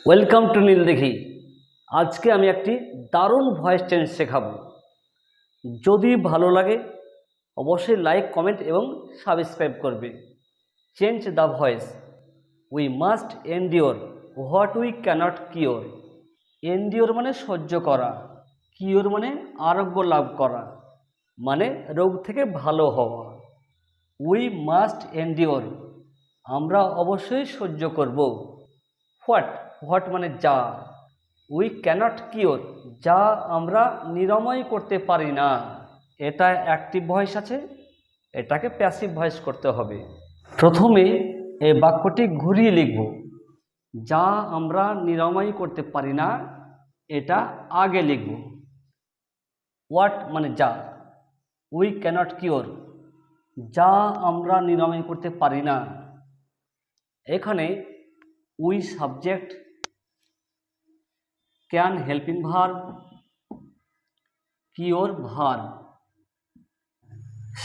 Welcome to নীল দেখি। আজকে আমি একটি দারুণ ভয়েস চেঞ্জ শেখাবো। যদি ভালো লাগে অবশ্যই লাইক, কমেন্ট এবং সাবস্ক্রাইব করবে। Change the voice. We must endure what we cannot cure. Endure মানে সহ্য করা, কিওর মানে আরোগ্য লাভ করা, মানে রোগ থেকে ভালো হওয়া। উই মাস্ট এন্ডিওর আমরা অবশ্যই সহ্য করব। হোয়াট, হোয়াট মানে যা। উই ক্যানট কিওর যা আমরা নিরাময় করতে পারি না। এটা অ্যাক্টিভ ভয়েস আছে, এটাকে প্যাসিভ ভয়েস করতে হবে। প্রথমে এই বাক্যটি ঘুরিয়ে লিখব। যা আমরা নিরাময় করতে পারি না এটা আগে লিখব। হোয়াট মানে যা, উই ক্যানট কিওর যা আমরা নিরাময় করতে পারি না। এখানে we subject, can helping verb, cure verb.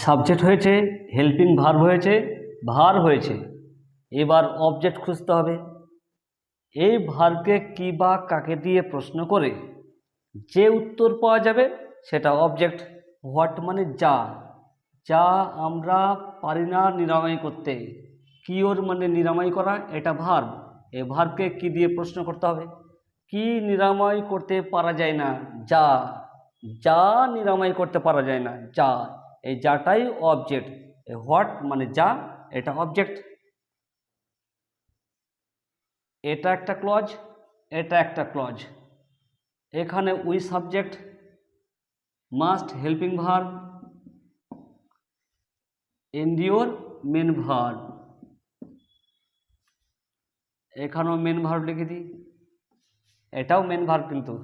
Subject হয়েছে, হেল্পিং ভার্ব হয়েছে, ভার হয়েছে। এবার অবজেক্ট খুঁজতে হবে। এই ভার্বকে কি বা কাকে দিয়ে প্রশ্ন করে যে উত্তর পাওয়া যাবে সেটা অবজেক্ট। হোয়াট মানে যা, যা আমরা পারি না নিরাময় করতে। কিওর মানে নিরাময় করা, এটা ভার্ব। এই ভার্বকে কি দিয়ে প্রশ্ন করতে হবে? কি নিরাময় করতে পারা যায় না? যা, যা নিরাময় করতে পারা যায় না, যা। এই যাটাই অবজেক্ট। হোয়াট মানে যা, এটা অবজেক্ট। এটা একটা ক্লজ, এটা একটা ক্লজ। এখানে we subject, must helping verb, endure main verb. এখানেও মেন ভার্ব লিখে দিই, এটাও মেন ভার্ব। কিন্তু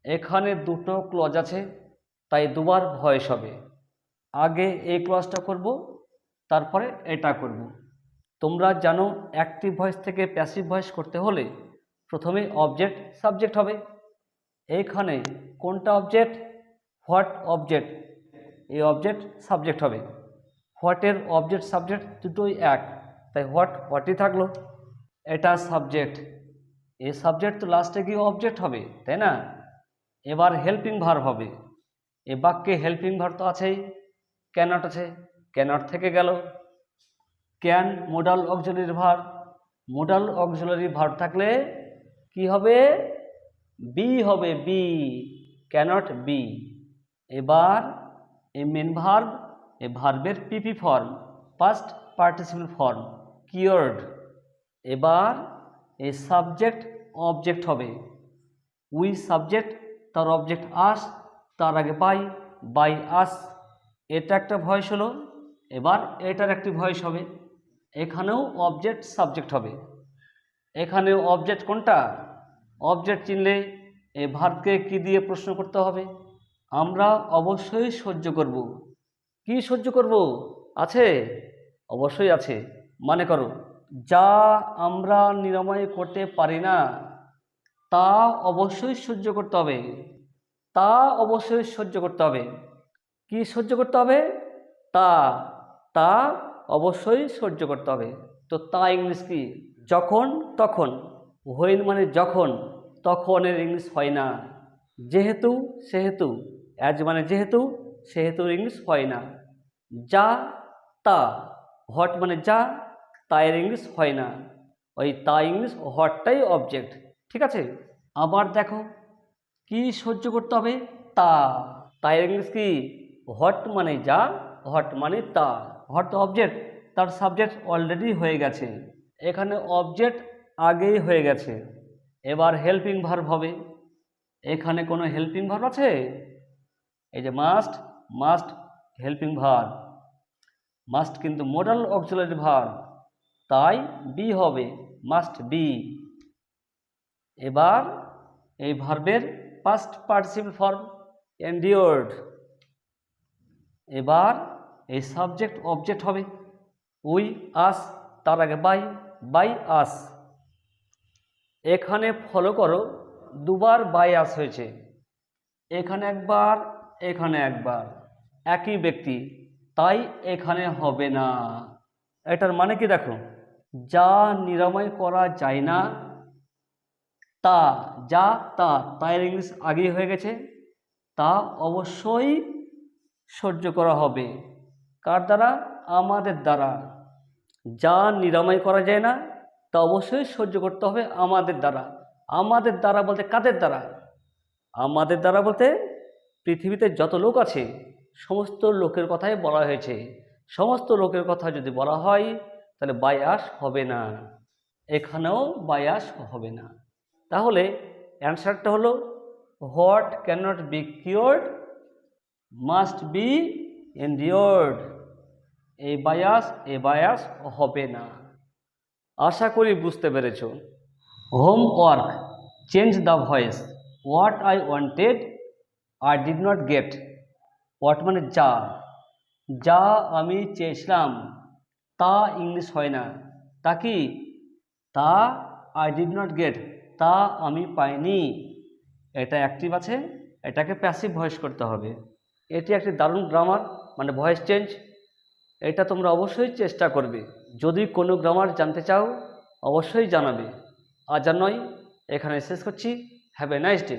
এখানে দুটো ক্লজ আছে, তাই দুবার ভয়েস হবে। আগে এই ক্লজটা করব, তারপরে এটা করব। তোমরা জানো অ্যাক্টিভ ভয়েস থেকে প্যাসিভ ভয়েস করতে হলে প্রথমে অবজেক্ট সাবজেক্ট হবে। এইখানে কোনটা অবজেক্ট? হোয়াট অবজেক্ট, এই অবজেক্ট সাবজেক্ট হবে। হোয়াটের অবজেক্ট সাবজেক্ট দুটোই এক, তাই হোয়াট হোয়াটই থাকলো। এটা সাবজেক্ট, এই সাবজেক্ট তো লাস্টে গিয়ে অবজেক্ট হবে, তাই না? এবার হেল্পিং ভার্ব হবে। এ বাক্যে হেল্পিং ভার্ব তো আছেই, ক্যানট আছে, ক্যানট থেকে গেল। Can modal auxiliary verb, modal auxiliary verb থাকলে কি হবে? বি হবে, বি, ক্যানট বি। এবার এই মেন ভার্ব, এই ভার্বের PP form, past participle form, cured. এবার এই সাবজেক্ট অবজেক্ট হবে। উই সাবজেক্ট, তার অবজেক্ট আস, তার আগে বাই, বাই আস। এটা একটা ভয়েস হলো। এবার এটার একটি ভয়েস হবে। এখানেও অবজেক্ট সাবজেক্ট হবে। এখানেও অবজেক্ট কোনটা? অবজেক্ট চিনলে এই ভার্বকে কি দিয়ে প্রশ্ন করতে হবে? আমরা অবশ্যই সহ্য করব। কি সহ্য করব? আছে, অবশ্যই আছে। মানে করো, যা আমরা নিরাময় করতে পারি না তা অবশ্যই সহ্য করতে হবে, তা অবশ্যই সহ্য করতে হবে। কি সহ্য করতে হবে? তা, তা অবশ্যই সহ্য করতে হবে। তো তা ইংলিশ কি? যখন, তখন। হোয়েন মানে যখন, তখনের ইংলিশ হয় না। যেহেতু, সেহেতু। অ্যাজ মানে যেহেতু, সেহেতু ইংলিশ হয় না। যা, তা। হোয়াট মানে যা, তা এর ইংলিশ হয় না। ওই তা ইংলিশ, হোয়াটটাই অবজেক্ট। ঠিক আছে? আবার দেখো, কি সহ্য করতে হবে? তা, তা এর ইংলিশ কি? হোয়াট মানে যা, হোয়াট মানে তা। হোয়াট তো অবজেক্ট, তার সাবজেক্ট অলরেডি হয়ে গেছে, এখানে অবজেক্ট আগেই হয়ে গেছে। এবার হেল্পিং ভার্ব হবে। এখানে কোনো হেল্পিং ভার্ব আছে? এই যে must, must helping verb. Must কিন্তু মোডাল অক্সিলারি ভার্ব, তাই বি হবে, মাস্ট বি। এবার এই ভার্বের পাস্ট পার্টিসিপল ফর্ম, এন্ডিওর্ড। এবার এই সাবজেক্ট অবজেক্ট হবে। উই আস, তার আগে বাই, বাই আস। এখানে ফলো করো, দুবার বাই আস হয়েছে। এখানে একবার, এখানে একবার, একই ব্যক্তি, তাই এখানে হবে না। এটার মানে কি দেখো, যা নিরাময় করা যায় না তা, যা তা, তার ইংলিশ আগেই হয়ে গেছে। তা অবশ্যই সহ্য করা হবে। কার দ্বারা? আমাদের দ্বারা। যা নিরাময় করা যায় না তা অবশ্যই সহ্য করতে হবে আমাদের দ্বারা। আমাদের দ্বারা বলতে কাদের দ্বারা? আমাদের দ্বারা বলতে পৃথিবীতে যত লোক আছে সমস্ত লোকের কথাই বলা হয়েছে। সমস্ত লোকের কথা যদি বলা হয় তাহলে বায়াস হবে না, এখানেও বায়াস হবে না। তাহলে অ্যান্সারটা হলো what cannot be cured must be endured. এই বায়াস হবে না। আশা করি বুঝতে পেরেছ। Homework, change the voice. What I wanted I did not get. What মানে যা, যা আমি চেয়েছিলাম তা ইংলিশ হয় না। তা কি? তা আই ডিড নট গেট, তা আমি পাইনি। এটা অ্যাক্টিভ আছে, এটাকে প্যাসিভ ভয়েস করতে হবে। এটি একটি দারুণ গ্রামার, মানে ভয়েস চেঞ্জ। এটা তোমরা অবশ্যই চেষ্টা করবে। যদি কোনো গ্রামার জানতে চাও অবশ্যই জানাবে। আজ আর নয়, এখানে শেষ করছি। Have a nice day.